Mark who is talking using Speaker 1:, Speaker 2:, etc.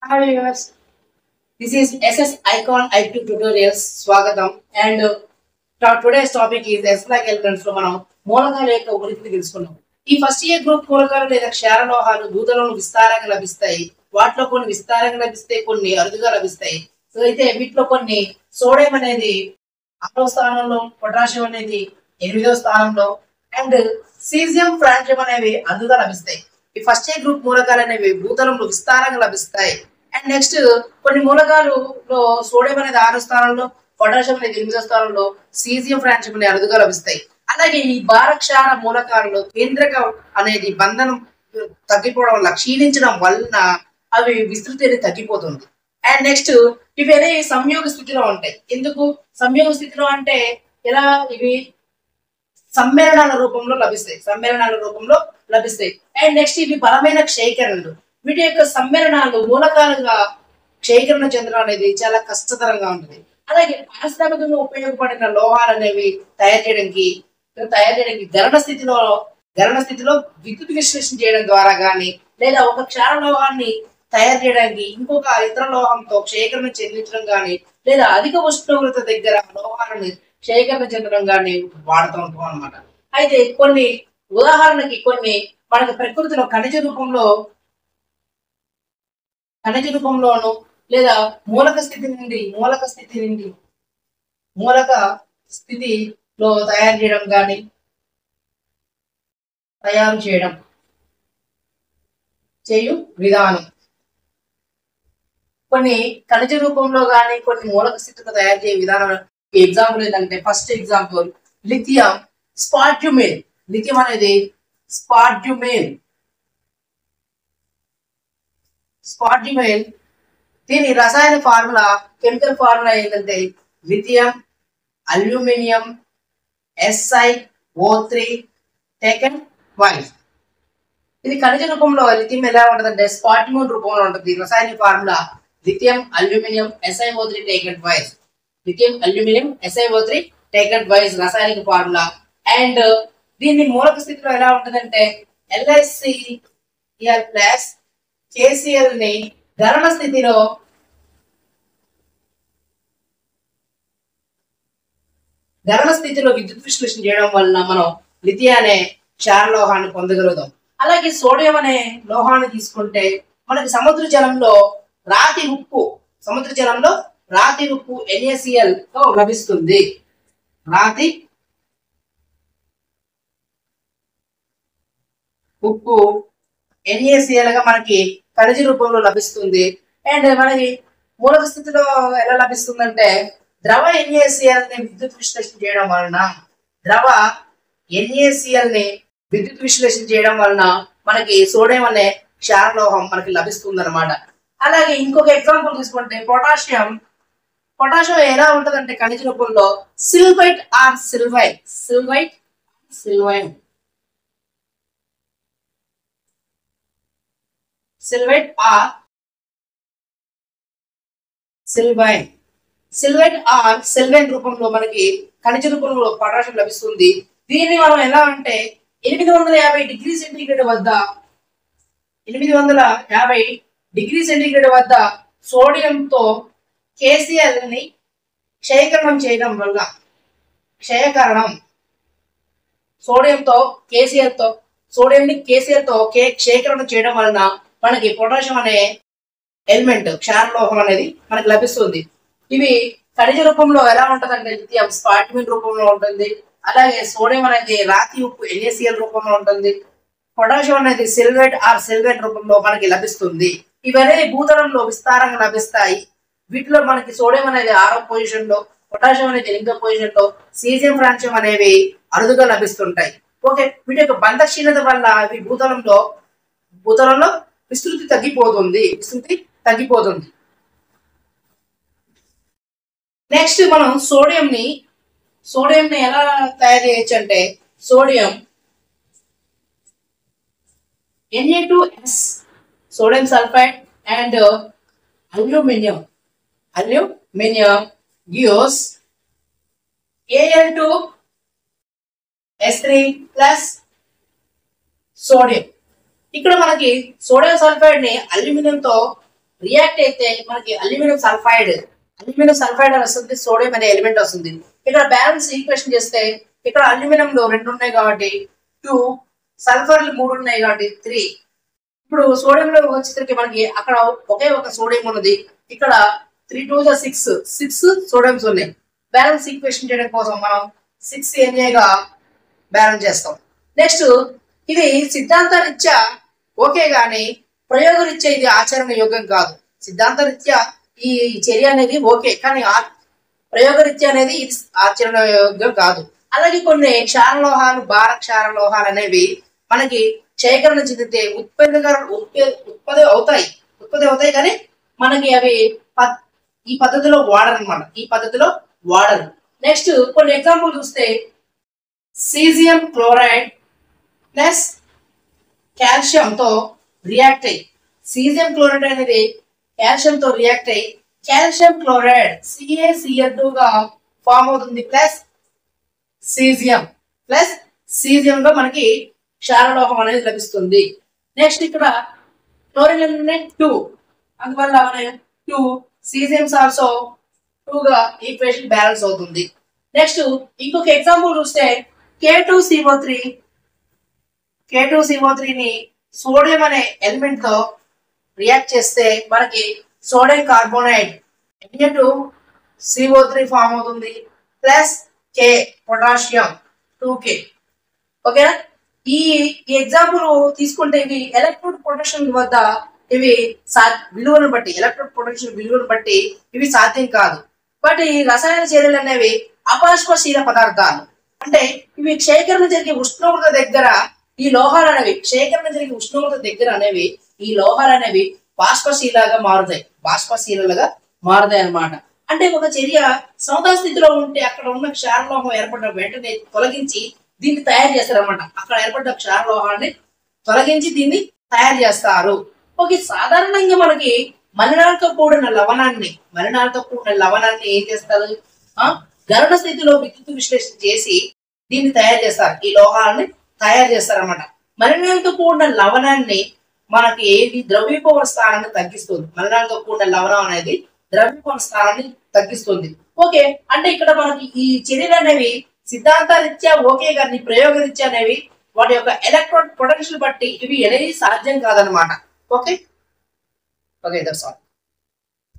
Speaker 1: Hi viewers, this is SS Icon IQ Tutorials. Swagatam and today's topic is SLAG elements లో మనం మూలకాల యొక్క ఉనికిని తెలుసుకున్నాం. ఈ ఫస్ట్ ఇయర్ గ్రూప్ మూలకాలు లేదా క్షారలోహాలు భూతలంలో విస్తారంగా లభిస్తాయి. వాటిలో కొన్ని విస్తారంగా లభిస్తాయి, కొన్ని అరుదుగా లభిస్తాయి. సో అయితే వీటిలో కొన్ని సోడియం అనేది 6వ స్థానంలో, పొటాషియం అనేది 8వ స్థానంలో అండ్ సీజియం ఫ్రాంజియం అనేవి అరుదుగా లభిస్తాయి. ఈ ఫస్ట్ ఇయర్ గ్రూప్ మూలకాలు అనేవి భూతలంలో విస్తారంగా లభిస్తాయి. అండ్ నెక్స్ట్ కొన్ని మూలకాలలో సోడియం అనేది 6వ స్థానంలో, పొటాషియం అనేది 8వ స్థానంలో, సీజియం ఫ్రాంజియం అనేది అరుదుగా లభిస్తాయి. అలాగే ఈ భారక్షార మూలకాలలో కేంద్రకం అనేది బంధనం తగ్గిపోవడం వల్ల, క్షీణించడం వలన అవి విస్తృతి అనేది తగ్గిపోతుంది. అండ్ నెక్స్ట్ ఇవి అనేది సంయోగ స్థితిలో ఉంటాయి. ఎందుకు సంయోగ స్థితిలో అంటే ఎలా ఇవి సమ్మేళనాల రూపంలో లభిస్తాయి. అండ్ నెక్స్ట్ ఇవి బలమైన క్షయకరణలు. వీటి యొక్క సమ్మేళనాలు మూలకాలుగా క్షయకరణ చెందడం అనేది చాలా కష్టతరంగా ఉంటుంది. అలాగే పారిశ్రామికంగా ఉపయోగపడిన లోహాలు అనేవి తయారు చేయడానికి గరణ స్థితిలో విద్యుత్ విశ్లేషణ చేయడం ద్వారా కానీ, లేదా ఒక క్షార లోహాన్ని తయారు చేయడానికి ఇంకొక ఇతర లోహంతో క్షయకరణ చెందించడం కానీ, లేదా అధిక ఉష్ణోగ్రత దగ్గర లోహాలను క్షయకరణ చెందడం కానీ వాడుతూ ఉంటాం అనమాట. అయితే కొన్ని ఉదాహరణకి కొన్ని మనకు ప్రకృతిలో ఖనిజ రూపంలోను లేదా మూలక స్థితిలో తయారు చేయు విధానం. కొన్ని ఖనిజ రూపంలో కానీ కొన్ని మూలక స్థితిలో తయారు చేయే విధానం. ఎగ్జాంపుల్ ఏంటంటే ఫస్ట్ ఎగ్జాంపుల్ లిథియం స్పాట్యుమెన్. లిథియం అనేది స్పాట్యుమెన్ దీని రసాయన ఫార్ములా, కెమికల్ ఫార్ములా ఏంటంటే lithium aluminium SiO3 taken twice. ఇది ఖనిజ రూపంలో లిథియం ఎలా ఉంటుందంటే స్పాట్యుమెన్ రూపంలో ఉంటుంది. రసాయన formula lithium aluminium SiO3 taken twice. Lithium aluminium SiO3 taken twice రసాయనిక ఫార్ములా. అండ్ దీన్ని మూలక స్థితిలో ఎలా ఉంటుందంటే LiCl ప్లస్ KCl ని గరణ స్థితిలో విద్యుత్ విశ్లేషణ చేయడం వలన మనం లిథియం అనే క్షార లోహాన్ని పొందగలుగుతాం. అలాగే సోడియం అనే లోహాన్ని తీసుకుంటే మనకి సముద్ర జలంలో రాతి ఉప్పు NaCl తో లభిస్తుంది. రాతి ఉప్పు NaCl గా మనకి ఖనిజ రూపంలో లభిస్తుంది. అండ్ మనకి మూలక స్థితిలో ఎలా లభిస్తుందంటే ద్రవ NaCl ని విద్యుత్ విశ్లేషణ చేయడం వలన మనకి సోడియం అనే క్షారలోహం మనకి లభిస్తుంది అనమాట. అలాగే ఇంకొక ఎగ్జాంపుల్ తీసుకుంటే పొటాషియం ఎలా ఉంటుందంటే ఖనిజ రూపంలో సిల్వైట్ ఆర్ సిల్వైన్. సిల్వైన్ రూపంలో మనకి ఖనిజ రూపంలో పొటాషియం లభిస్తుంది. దీన్ని మనం ఎలా అంటే 850 డిగ్రీ సెంటీగ్రేడ్ వద్ద సోడియంతో KCl ని క్షయకరణం చేయడం వల్ల సోడియంని KCl తో క్షయకరణం చేయడం వలన మనకి పొటాషియం అనే ఎలిమెంట్ క్షారలోహం అనేది మనకి లభిస్తుంది. ఇవి ఖనిజ రూపంలో ఎలా ఉంటుందంటే లిథియం స్పాట్యుమెన్ రూపంలో ఉంటుంది. అలాగే సోడియం అనేది రాతి ఉప్పు NaCl రూపంలో ఉంటుంది. పొటాషియం అనేది సిల్వైట్ రూపంలో మనకి లభిస్తుంది. ఇవన్నీ భూతలంలో విస్తారంగా లభిస్తాయి. వీటిలో మనకి సోడియం అనేది 6వ పొజిషన్ లో, పొటాషియం అనేది 8వ పొజిషన్ లో, సీజియం ఫ్రాంజియం అనేవి అరుదుగా లభిస్తుంటాయి. ఓకే, వీటి యొక్క బంధ క్షీణత వల్ల అవి భూతలంలో విస్తృతి తగ్గిపోతుంది. నెక్స్ట్ మనం సోడియంని ఎలా తయారు చేయొచ్చు అంటే sodium Na2S sodium sulphide and aluminium gives Al2S3 plus sodium. ఇక్కడ మనకి సోడియం సల్ఫైడ్ ని అల్యూమినియం తో రియాక్ట్ అయితే మనకి అల్యూమినియం సల్ఫైడ్ అని వస్తుంది, సోడియం అనే ఎలిమెంట్ వస్తుంది. ఇక్కడ బ్యాలెన్స్ ఈక్వేషన్ చేస్తే ఇక్కడ అల్యూమినియం లో 2 ఉన్నాయి కాబట్టి 2, సల్ఫర్లు 3 ఉన్నాయి కాబట్టి 3. ఇప్పుడు సోడియంలో వచ్చేసరికి మనకి అక్కడ ఒకే ఒక సోడియం ఉన్నది, ఇక్కడ 3 2 6 సోడియంస్ ఉన్నాయి. బ్యాలెన్స్ ఈక్వేషన్ చేయడం కోసం మనం 6 Na గా బ్యాలెన్స్ చేస్తాం. నెక్స్ట్ ఇది సిద్ధాంత రీత్యా ఓకే గానీ ప్రయోగ రీత్యా ఇది ఆచరణ యోగ్యం కాదు. సిద్ధాంత రీత్యా ఈ చర్య అనేది ఓకే, కానీ ప్రయోగ రీత్యా అనేది ఇది ఆచరణ యోగ్యం కాదు. అలాగే కొన్ని క్షారలోహాలు, భార క్షారలోహాలు అనేవి మనకి క్షయకరణ చెందితే ఉత్పత్తి అవుతాయి కానీ మనకి అవి ఈ పద్ధతిలో వాడరు. నెక్స్ట్ కొన్ని ఎగ్జాంపుల్ చూస్తే సీజియం క్లోరైడ్ ప్లస్ కాల్షియంతో రియాక్ట్ అయ్యి, సీజియం క్లోరైడ్ అనేది కాల్షియంతో రియాక్ట్ అయ్యి కాల్షియం క్లోరైడ్ CaCl2 గా ఫామ్ అవుతుంది, ప్లస్ సీజియం గా మనకి క్షారలోహం అనేది లభిస్తుంది. నెక్స్ట్ ఇక్కడ క్లోరిన్ 2, అందువల్ల మన 2 సీజియమ్స్ ఆల్సో 2 గా ఈక్వేషన్ బ్యాలెన్స్ అవుతుంది. నెక్స్ట్ ఇంకొక ఎగ్జాంపుల్ చూస్తే K2CO3 ని సోడియం అనే ఎలిమెంట్ తో రియాక్ట్ చేస్తే మనకి సోడియం కార్బోనేట్ Na2CO3 ఫామ్ అవుతుంది, ప్లస్ K పొటాషియం 2K. ఓకేనా? ఈ ఎగ్జాంపుల్ తీసుకుంటే ఇవి ఎలక్ట్రోడ్ పొటెన్షియల్ వద్ద ఇవి విలువను బట్టి ఇవి సాధ్యం కాదు. బట్ ఈ రసాయన చర్యలు అనేవి అబాష్పశీల పదార్థాలు, అంటే ఇవి క్షయకరణ జరిగే ఉష్ణోగ్రత దగ్గర ఈ లోహాలు అనేవి బాష్పశీలగా మారుతాయి అన్నమాట. అంటే ఒక చర్య సమతా స్థితిలో ఉంటే అక్కడ ఉన్న క్షారలోహం ఏర్పడిన వెంటనే తొలగించి దీన్ని తయారు చేస్తారన్నమాట. అక్కడ ఏర్పడ్డ క్షారలోహాన్ని తొలగించి దీన్ని తయారు చేస్తారు. ఓకే, సాధారణంగా మనకి మలినాలతో కూడిన లవణాన్ని ఏం చేస్తారు, గరుడ స్థితిలో విద్యుత్ విశ్లేషణ చేసి దీన్ని తయారు చేస్తారు, ఈ లోహాలని తయారు చేస్తారన్నమాట. మలినాలతో కూడిన లవణాన్ని మనకి ఏది ద్రవీభవన స్థానాన్ని తగ్గిస్తుంది. మలినాలతో కూడిన లవణం అనేది ద్రవీభవన స్థానాన్ని తగ్గిస్తుంది. ఓకే, అంటే ఇక్కడ మనకి ఈ చర్యలు అనేవి సిద్ధాంత రీత్యా ఓకే కానీ ప్రయోగ రీత్యా అనేవి వాటి యొక్క ఎలక్ట్రాన్ పొటెన్షియల్ బట్టి ఇవి అనేది సాధ్యం కాదనమాట. Okay, that's all.